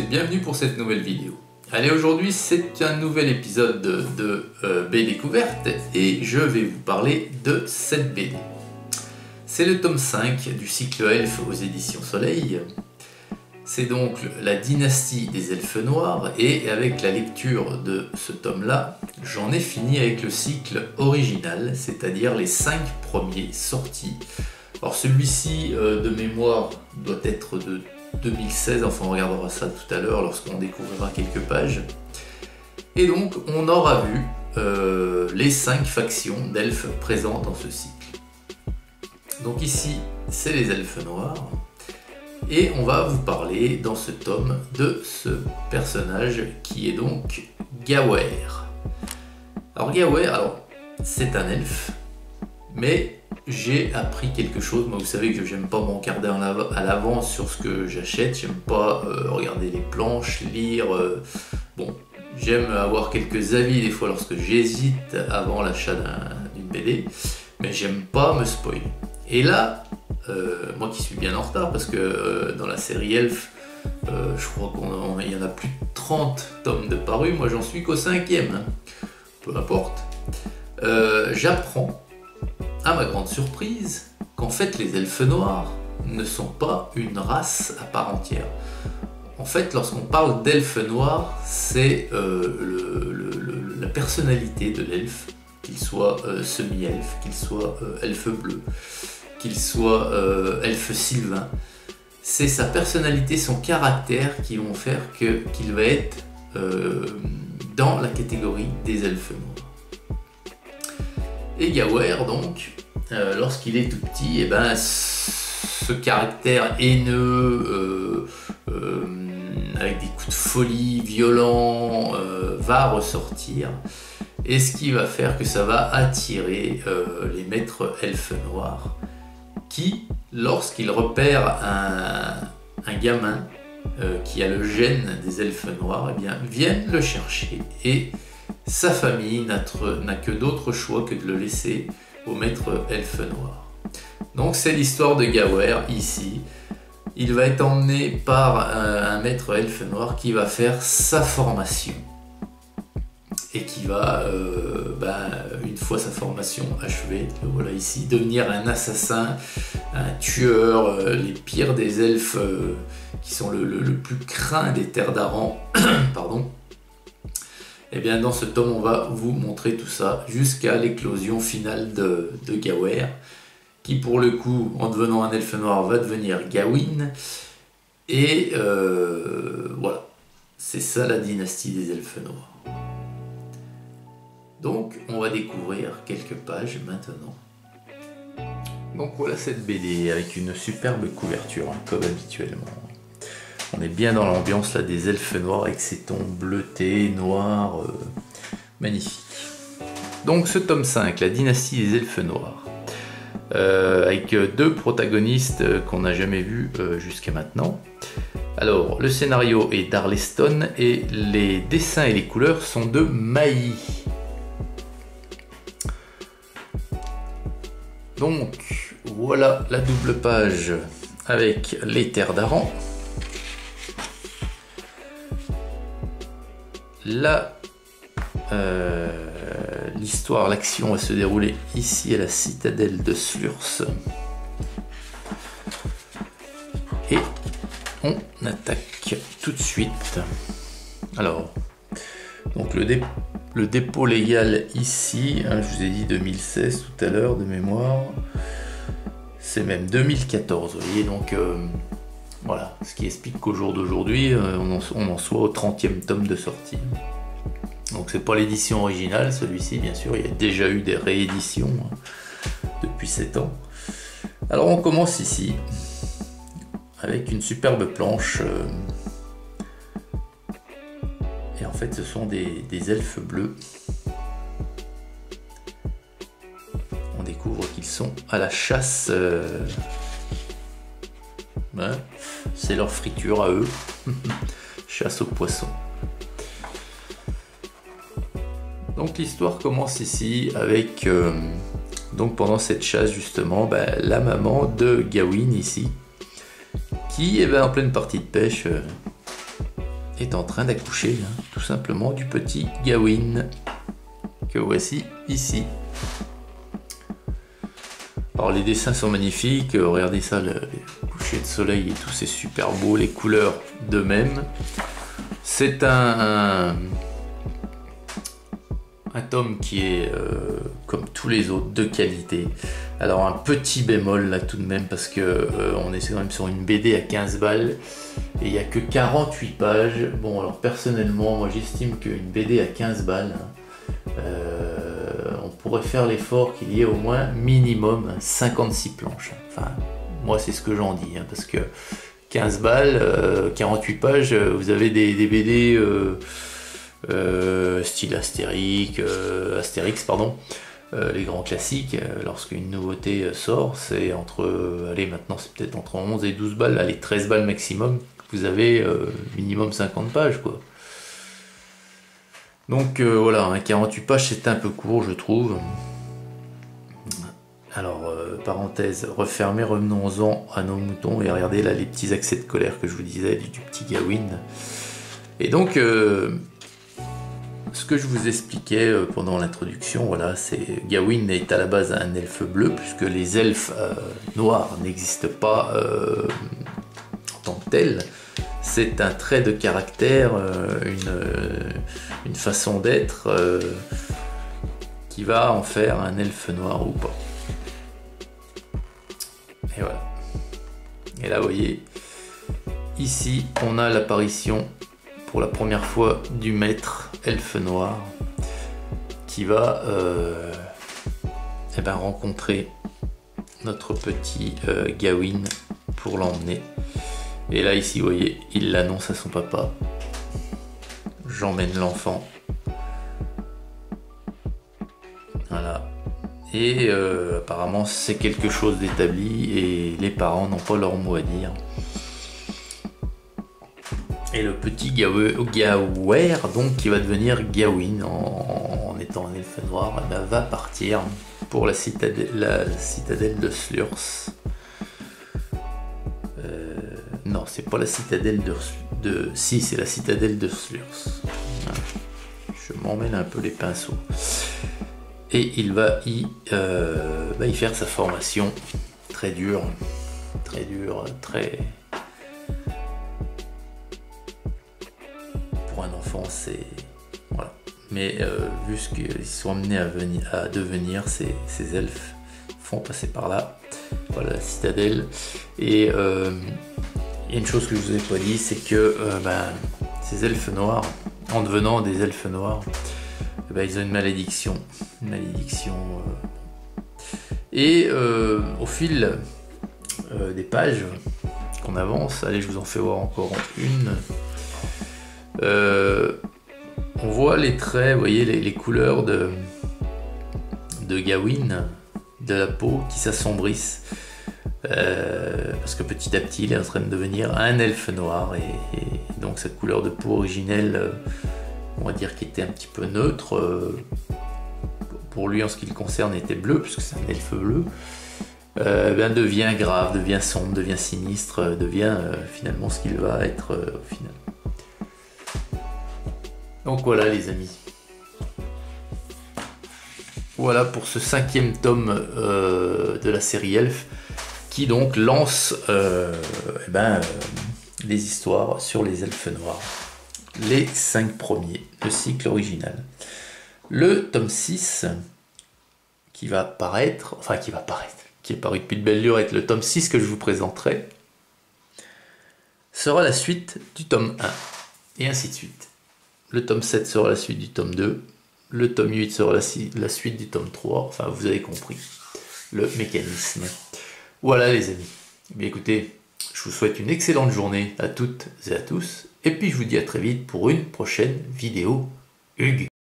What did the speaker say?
et bienvenue pour cette nouvelle vidéo. Allez, aujourd'hui c'est un nouvel épisode de BD Découverte et je vais vous parler de cette BD. C'est le tome 5 du cycle Elfes aux éditions Soleil. C'est donc la dynastie des Elfes Noirs et avec la lecture de ce tome-là, j'en ai fini avec le cycle original, c'est-à-dire les 5 premiers sortis. Alors celui-ci de mémoire doit être de 2016, enfin on regardera ça tout à l'heure lorsqu'on découvrira quelques pages. Et donc on aura vu les 5 factions d'elfes présentes dans ce cycle. Donc ici c'est les Elfes Noirs. Et on va vous parler dans ce tome de ce personnage qui est donc Gawaer. Alors Gawaer, c'est un elfe, mais j'ai appris quelque chose. Moi vous savez que j'aime pas m'encarder à l'avance sur ce que j'achète, j'aime pas regarder les planches, lire, bon, j'aime avoir quelques avis des fois lorsque j'hésite avant l'achat d'une BD, mais j'aime pas me spoiler. Et là, moi qui suis bien en retard parce que dans la série Elf, je crois qu'il y en a plus de 30 tomes de parus, moi j'en suis qu'au 5e, hein. Peu importe. J'apprends, à ma grande surprise, qu'en fait les Elfes Noirs ne sont pas une race à part entière. En fait, lorsqu'on parle d'Elfes Noirs, c'est la personnalité de l'elfe, qu'il soit semi-elfe, qu'il soit elfe bleu, qu'il soit elfe sylvain. C'est sa personnalité, son caractère qui vont faire qu'il va être dans la catégorie des elfes noirs. Et Gawaer, donc, lorsqu'il est tout petit, ce caractère haineux, avec des coups de folie violents, va ressortir. Et ce qui va faire que ça va attirer les maîtres elfes noirs qui, lorsqu'ils repèrent un gamin qui a le gène des elfes noirs, eh bien, viennent le chercher. Et sa famille n'a que d'autre choix que de le laisser au maître elfe noir. Donc c'est l'histoire de Gawaer ici. Il va être emmené par un maître elfe noir qui va faire sa formation. Et qui va, une fois sa formation achevée, le voilà ici, devenir un assassin, un tueur, les pires des elfes qui sont le plus craint des terres d'Aran. Pardon. Et bien dans ce tome, on va vous montrer tout ça jusqu'à l'éclosion finale de Gawaer, qui pour le coup, en devenant un elfe noir, va devenir Gawain. Et voilà, c'est ça la dynastie des elfes noirs. Donc, on va découvrir quelques pages maintenant. Donc voilà cette BD avec une superbe couverture, hein, comme habituellement. On est bien dans l'ambiance là des elfes noirs avec ces tons bleutés, noirs, magnifiques. Donc ce tome 5, la dynastie des elfes noirs, avec 2 protagonistes qu'on n'a jamais vus jusqu'à maintenant. Alors, le scénario est d'Arleston et les dessins et les couleurs sont de Maï. Donc voilà la double page avec les terres d'Aran. Là, l'histoire, l'action va se dérouler ici à la citadelle de Slurs. Et on attaque tout de suite. Alors, donc le dépôt légal ici, hein, je vous ai dit 2016 tout à l'heure de mémoire, c'est même 2014, vous voyez, donc voilà, ce qui explique qu'au jour d'aujourd'hui, on en soit au 30e tome de sortie. Donc c'est pas l'édition originale, celui-ci bien sûr, il y a déjà eu des rééditions depuis 7 ans. Alors on commence ici, avec une superbe planche. Et en fait, ce sont des elfes bleus. On découvre qu'ils sont à la chasse. Ouais, c'est leur friture à eux. Chasse aux poissons. Donc l'histoire commence ici avec, donc pendant cette chasse justement, la maman de Gawain ici, qui est en pleine partie de pêche. est en train d'accoucher, hein, tout simplement, du petit Gawain que voici ici. Alors les dessins sont magnifiques, regardez ça, le coucher de soleil et tout, c'est super beau, les couleurs de même. C'est un tome qui est comme tous les autres de qualité. Alors un petit bémol là tout de même, parce que on est quand même sur une BD à 15 balles et il n'y a que 48 pages. Bon, alors personnellement moi j'estime qu'une BD à 15 balles, on pourrait faire l'effort qu'il y ait au moins minimum 56 planches. Enfin moi c'est ce que j'en dis, hein, parce que 15 balles, 48 pages, vous avez des BD style Astérix, pardon, les grands classiques. Lorsqu'une nouveauté sort, c'est entre, allez, maintenant c'est peut-être entre 11 et 12 balles, allez, 13 balles maximum, vous avez minimum 50 pages, quoi. Donc voilà, hein, 48 pages c'est un peu court, je trouve. Alors, parenthèse refermée, revenons-en à nos moutons et regardez là les petits accès de colère que je vous disais du petit Gawain. Et donc, ce que je vous expliquais pendant l'introduction, voilà, c'est Gawain est à la base un elfe bleu, puisque les elfes noirs n'existent pas en tant que tels. C'est un trait de caractère, une façon d'être qui va en faire un elfe noir ou pas. Et voilà. Et là, vous voyez, ici, on a l'apparition pour la première fois du maître elfe noir qui va rencontrer notre petit Gawain pour l'emmener. Et là, ici, vous voyez, il l'annonce à son papa. J'emmène l'enfant. Voilà. Et apparemment c'est quelque chose d'établi et les parents n'ont pas leur mot à dire. Et le petit Gawer, donc qui va devenir Gawain en étant un elfe noir, va partir pour la citadelle de Slurs. Non, c'est pas la citadelle si, c'est la citadelle de Slurs. Voilà. Je m'emmène un peu les pinceaux. Et il va y faire sa formation très dure, très... Pour un enfant, c'est... Voilà. Mais vu ce qu'ils sont amenés à devenir, ces elfes font passer par là. Voilà la citadelle. Et il y a une chose que je vous ai pas dit, c'est que ces elfes noirs, en devenant des elfes noirs, ils ont une malédiction. Et au fil des pages qu'on avance, allez, je vous en fais voir encore une. On voit les traits, vous voyez les couleurs de Gawain, de la peau qui s'assombrissent. Parce que petit à petit il est en train de devenir un elfe noir et donc cette couleur de peau originelle, on va dire qu'il était un petit peu neutre, pour lui en ce qui le concerne était bleu puisque c'est un elfe bleu, devient grave, devient sombre, devient sinistre, devient finalement ce qu'il va être au final. Donc voilà les amis, voilà pour ce 5e tome de la série Elf qui donc lance les histoires sur les elfes noirs. Les 5 premiers, le cycle original. Le tome 6 qui est paru depuis de belle lurette, le tome 6 que je vous présenterai, sera la suite du tome 1, et ainsi de suite. Le tome 7 sera la suite du tome 2, le tome 8 sera la suite du tome 3, enfin vous avez compris le mécanisme. Voilà les amis, bien écoutez, je vous souhaite une excellente journée à toutes et à tous, et puis je vous dis à très vite pour une prochaine vidéo. Hugues.